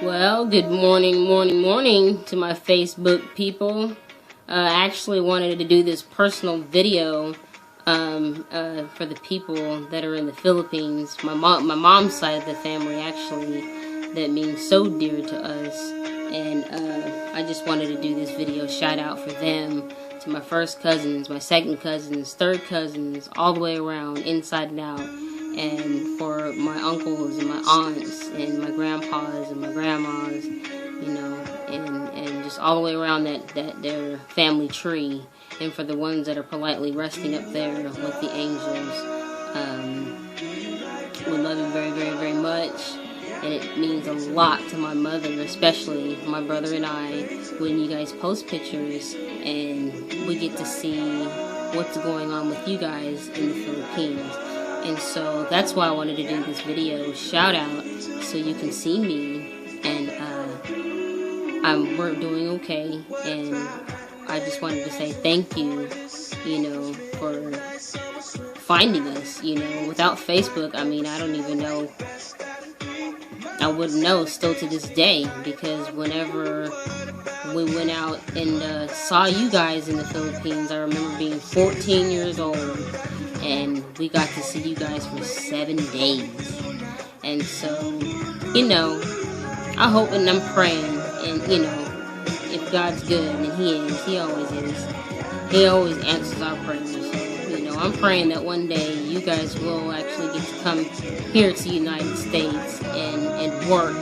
Well, good morning to my Facebook people. I actually wanted to do this personal video for the people that are in the Philippines. My mom's side of the family, actually, that means so dear to us. And I just wanted to do this video shout out for them, to my first cousins, my second cousins, third cousins, all the way around, inside and out. And for my uncles and my aunts and my grandpas and my grandmas, and just all the way around their family tree. And for the ones that are politely resting up there with the angels, we love you very, very, very much. And it means a lot to my mother, especially my brother and I, when you guys post pictures and we get to see what's going on with you guys in the Philippines. And so that's why I wanted to do this video shout out, so you can see me, and we're doing okay, and I just wanted to say thank you, for finding us. Without Facebook, I don't even know, I wouldn't know still to this day, because whenever we went out and saw you guys in the Philippines, I remember being 14 years old, and we got to see you guys for 7 days. And so, I hope and I'm praying, and if God's good, and He is, He always answers our prayers. So, I'm praying that one day you guys will actually get to come here to the United States and work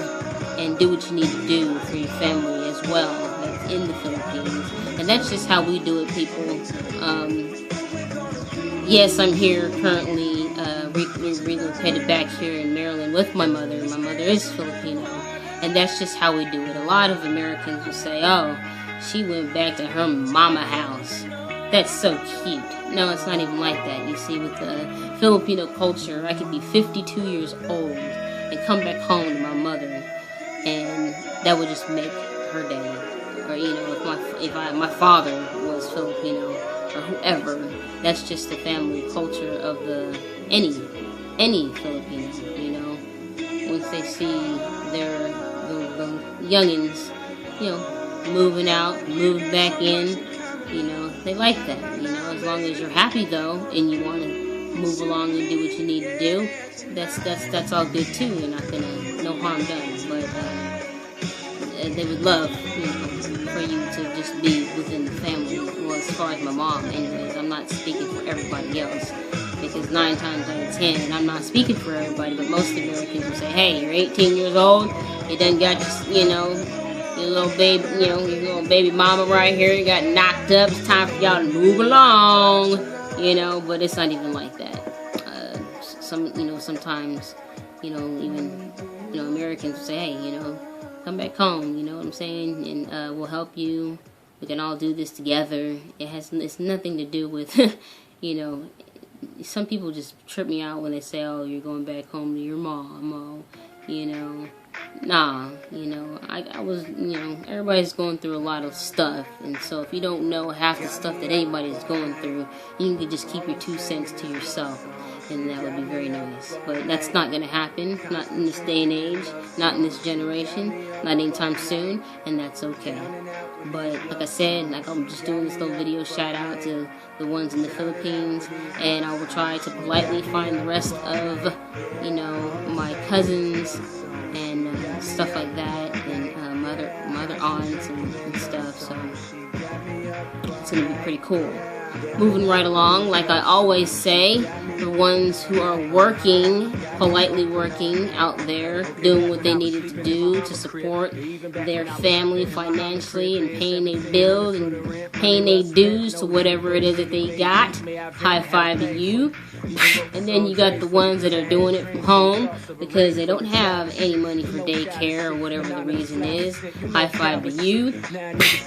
and do what you need to do for your family as well, that's in the Philippines. And that's just how we do it, people. Yes, I'm here currently, relocated back here in Maryland with my mother. My mother is Filipino, and that's just how we do it. A lot of Americans will say, oh, she went back to her mama house. That's so cute. No, it's not even like that. You see, with the Filipino culture, I could be 52 years old and come back home to my mother, and that would just make her day. Or, if my father was Filipino, or whoever, that's just the family culture of any Filipino, once they see the youngins, moving out, moving back in, they like that, as long as you're happy though, and you want to move along and do what you need to do, that's all good too, you're not gonna, no harm done, but they would love, for you to just be within the family. Well, as far as my mom, anyways, I'm not speaking for everybody else, because 9 times out of 10, I'm not speaking for everybody, but most Americans will say, hey, you're 18 years old, you done got your little baby, your little baby mama right here, you got knocked up, it's time for y'all to move along, but it's not even like that. Sometimes, even, Americans will say, hey, come back home, you know what I'm saying, and we'll help you, we can all do this together. It's nothing to do with, some people just trip me out when they say, oh, you're going back home to your mom, nah, I was, everybody's going through a lot of stuff, and so if you don't know half the stuff that anybody's going through, you can just keep your 2 cents to yourself, and that would be very nice. But that's not going to happen, not in this day and age, not in this generation, not anytime soon, and that's okay. But like I said, I'm just doing this little video shout out to the ones in the Philippines, and I will try to politely find the rest of, my cousins and stuff like that, and my other aunts and stuff, so it's going to be pretty cool. Moving right along, like I always say, the ones who are working, politely working out there, doing what they needed to do to support their family financially and paying their bills and paying their dues to whatever it is that they got, high five to you. And then you got the ones that are doing it from home because they don't have any money for daycare or whatever the reason is, high five to you.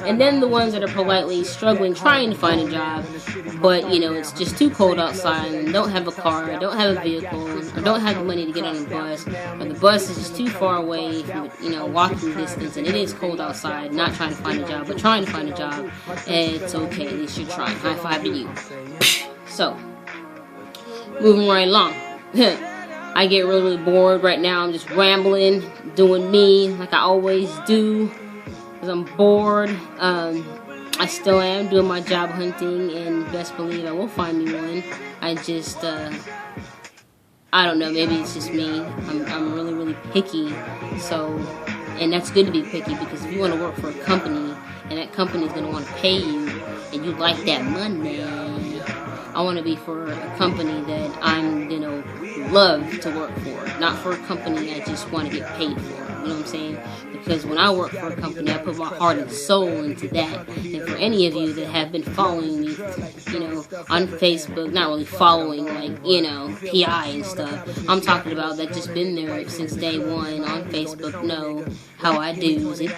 And then the ones that are politely struggling, trying to find a job, but it's just too cold outside and don't have a car, don't have a vehicle, or don't have the money to get on the bus, or the bus is just too far away from, walking distance, and it is cold outside, not trying to find a job, but trying to find a job, and it's okay, at least you're trying. High five to you. So, moving right along. I get really, really bored right now. I'm just rambling, doing me like I always do, because I'm bored. I still am doing my job hunting, and best believe I will find me one. I just, I don't know, maybe it's just me. I'm really, really picky. So, and that's good to be picky, because if you want to work for a company, and that company is going to want to pay you, and you like that money, I want to be for a company that I'm going to love to work for, not for a company I just want to get paid for. You know what I'm saying? Because when I work for a company, I put my heart and soul into that. And for any of you that have been following me, you know, on Facebook, not really following, like, you know, PI and stuff. I'm talking about that just been there since day one on Facebook, know how I do it.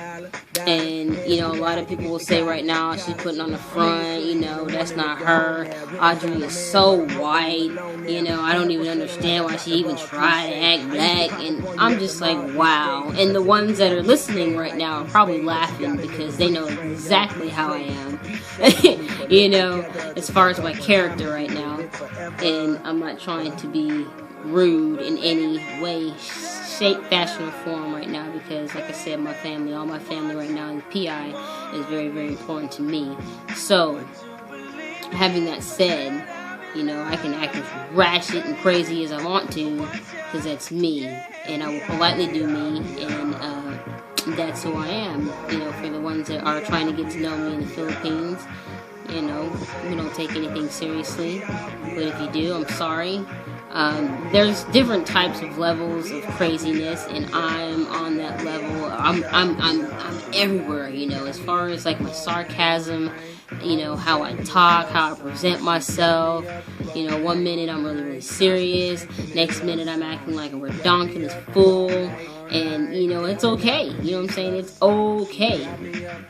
And, you know, a lot of people will say right now, she's putting on the front, you know, that's not her. Audrey is so white, you know, I don't even understand why she even tried to act black. And I'm just like, wow. And the ones that are listening right now are probably laughing, because they know exactly how I am, you know, as far as my character right now. And I'm not trying to be rude in any way, shape, fashion, or form right now, because like I said, my family, all my family right now in PI is very, very important to me. So, having that said, you know, I can act as ratchet and crazy as I want to, because that's me, and I will politely do me, and that's who I am. You know, for the ones that are trying to get to know me in the Philippines, you know, we don't take anything seriously, but if you do, I'm sorry. There's different types of levels of craziness, and I'm on that level. I'm everywhere, you know, as far as like my sarcasm, you know, how I talk, how I present myself. You know, one minute I'm really, really serious, next minute I'm acting like a redonkulous fool, and, you know, it's okay. You know what I'm saying? It's okay.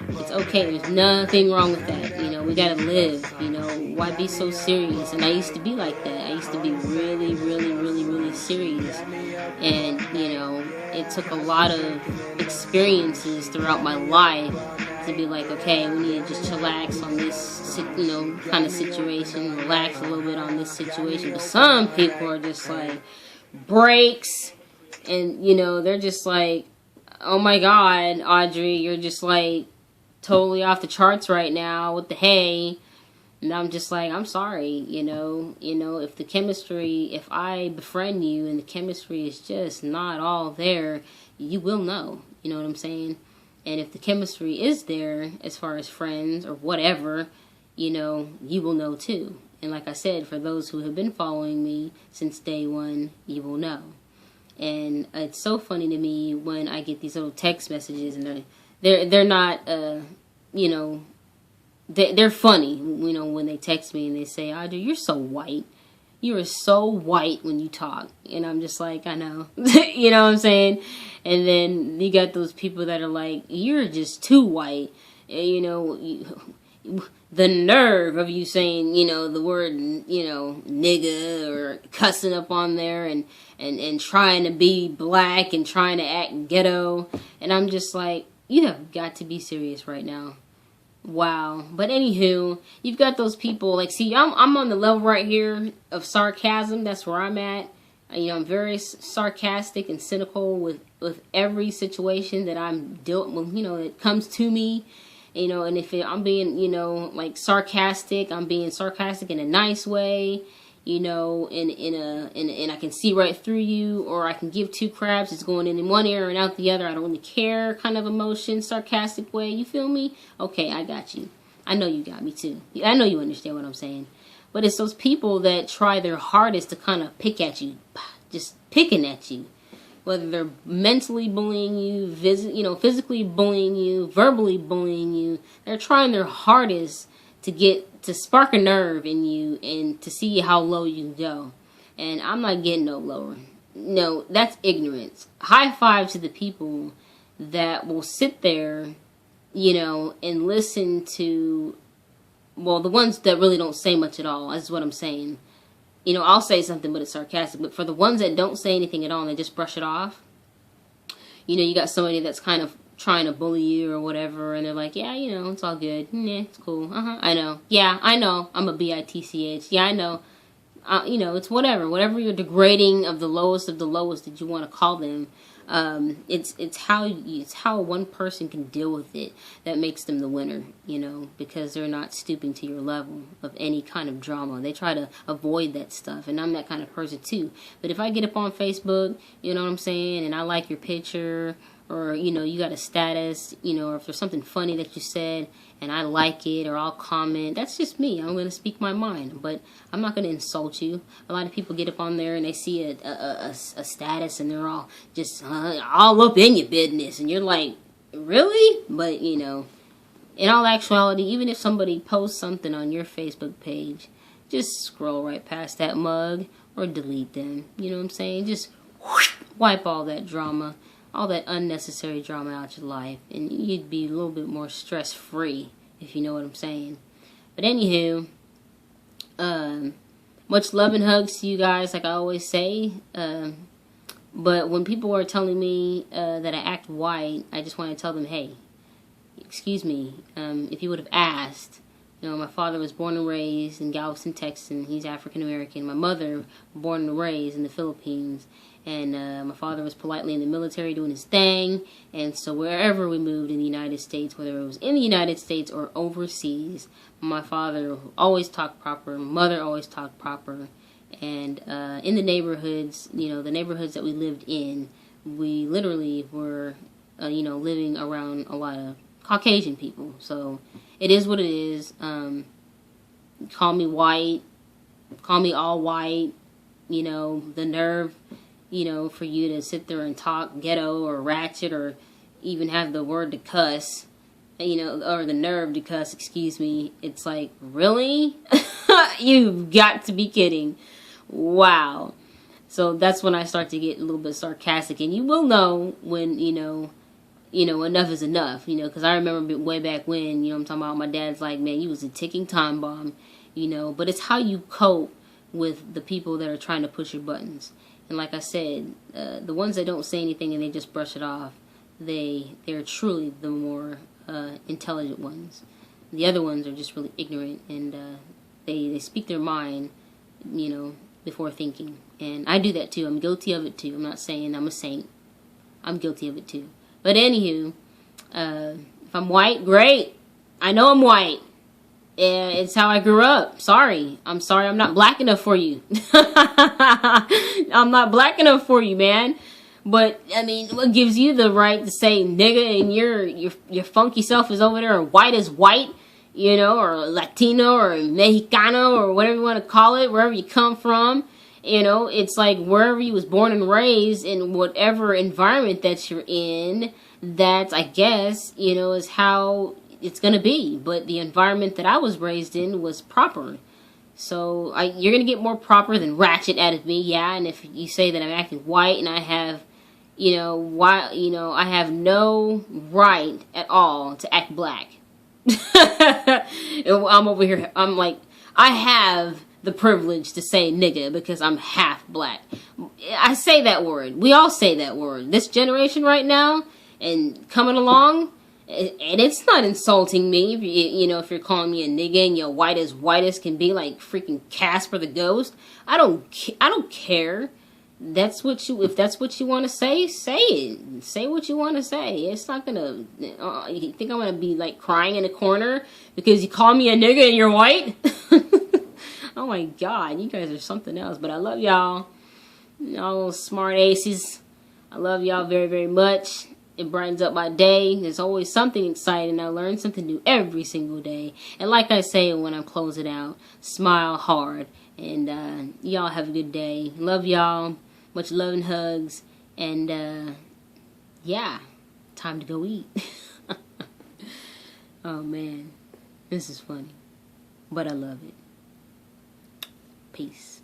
It's okay. There's nothing wrong with that. You know, we gotta live. You know, why be so serious? And I used to be like that. I used to be really, really, really, really serious. And, you know, it took a lot of experiences throughout my life to be like, okay, we need to just chillax on this, you know, kind of situation, relax a little bit on this situation. But some people are just like, breaks, and, you know, they're just like, oh my God, Audrey, you're just like totally off the charts right now, what the hey? And I'm just like, I'm sorry, you know, if the chemistry, if I befriend you and the chemistry is just not all there, you will know, you know what I'm saying? And if the chemistry is there, as far as friends or whatever, you know, you will know too. And like I said, for those who have been following me since day one, you will know. And it's so funny to me when I get these little text messages, and they're not, you know, they're funny, you know, when they text me and they say, Audrey, you're so white. You are so white when you talk. And I'm just like, I know. You know what I'm saying? And then you got those people that are like, you're just too white. And, you know, the nerve of you saying, you know, the word, you know, nigga, or cussing up on there, and trying to be black and trying to act ghetto. And I'm just like, you have got to be serious right now. Wow. But anywho, you've got those people, like, see, I'm on the level right here of sarcasm. That's where I'm at. You know, I'm very sarcastic and cynical with every situation that I'm dealing with, you know, that comes to me. You know, and if I'm being, you know, like sarcastic, I'm being sarcastic in a nice way, you know, and I can see right through you, or I can give two craps, it's going in one ear and out the other, I don't really care kind of emotion, sarcastic way, you feel me? Okay, I got you. I know you got me too. I know you understand what I'm saying. But it's those people that try their hardest to kind of pick at you, just picking at you. Whether they're mentally bullying you, physically bullying you, verbally bullying you, they're trying their hardest to spark a nerve in you and to see how low you can go. And I'm not getting no lower. No, that's ignorance. High five to the people that will sit there, you know, and listen to, well, the ones that really don't say much at all. That's what I'm saying. You know, I'll say something, but it's sarcastic. But for the ones that don't say anything at all and they just brush it off, you know, you got somebody that's kind of trying to bully you or whatever, and they're like, yeah, you know, it's all good. Yeah, it's cool. I know. Yeah, I know. I'm a bitch. Yeah, I know. it's whatever you're degrading of the lowest that you want to call them. It's how one person can deal with it that makes them the winner, because they're not stooping to your level of any kind of drama. They try to avoid that stuff, and I'm that kind of person too. But if I get up on Facebook, you know what I'm saying, and I like your picture, or you got a status, or if there's something funny that you said and I like it, or I'll comment. That's just me. I'm going to speak my mind, but I'm not going to insult you. A lot of people get up on there and they see a status and they're all just all up in your business, and you're like, really? But in all actuality, even if somebody posts something on your Facebook page, just scroll right past that mug or delete them. You know what I'm saying? Just wipe all that drama, all that unnecessary drama out your life, and you'd be a little bit more stress-free, if you know what I'm saying. But anywho, much love and hugs to you guys, like I always say. But when people are telling me that I act white, I just want to tell them, hey, excuse me, if you would have asked. My father was born and raised in Galveston, Texas. He's African American. My mother, born and raised in the Philippines. And my father was politely in the military doing his thing. And so wherever we moved in the United States, whether it was in the United States or overseas, my father always talked proper. My mother always talked proper. And in the neighborhoods, the neighborhoods that we lived in, we literally were, living around a lot of Caucasian people. So it is what it is. Call me white. Call me all white. The nerve, for you to sit there and talk ghetto or ratchet or even have the word to cuss, or the nerve to cuss, excuse me. It's like, really? You've got to be kidding. Wow. So that's when I start to get a little bit sarcastic, and you will know when, enough is enough, because I remember way back when, I'm talking about, my dad's like, man, you was a ticking time bomb, but it's how you cope with the people that are trying to push your buttons. And like I said, the ones that don't say anything and they just brush it off, they're truly the more intelligent ones. The other ones are just really ignorant, and they speak their mind, before thinking. And I do that too. I'm guilty of it too. I'm not saying I'm a saint. I'm guilty of it too. But anywho, if I'm white, great. I know I'm white. It's how I grew up. Sorry. I'm sorry I'm not black enough for you. I'm not black enough for you, man. But, what gives you the right to say nigga and your funky self is over there, or white is white, or Latino or Mexicano or whatever you want to call it, wherever you come from. It's like wherever you was born and raised, in whatever environment that you're in, that, I guess, is how it's going to be. But the environment that I was raised in was proper. So you're going to get more proper than ratchet out of me, yeah. And if you say that I'm acting white and I have, I have no right at all to act black. I'm over here, I'm like, I have the privilege to say nigga because I'm half black. I say that word. We all say that word. This generation right now and coming along, and it's not insulting me if you're calling me a nigga and you're white as can be, like freaking Casper the Ghost. I don't care. If that's what you want to say it. Say what you want to say. It's not gonna. You think I'm gonna be like crying in a corner because you call me a nigga and you're white? Oh my God, you guys are something else. But I love y'all little smart aces. I love y'all very, very much. It brightens up my day. There's always something exciting. I learn something new every single day. And like I say when I'm closing out, smile hard. And y'all have a good day. Love y'all. Much love and hugs. And yeah, time to go eat. Oh man, this is funny. But I love it. Peace.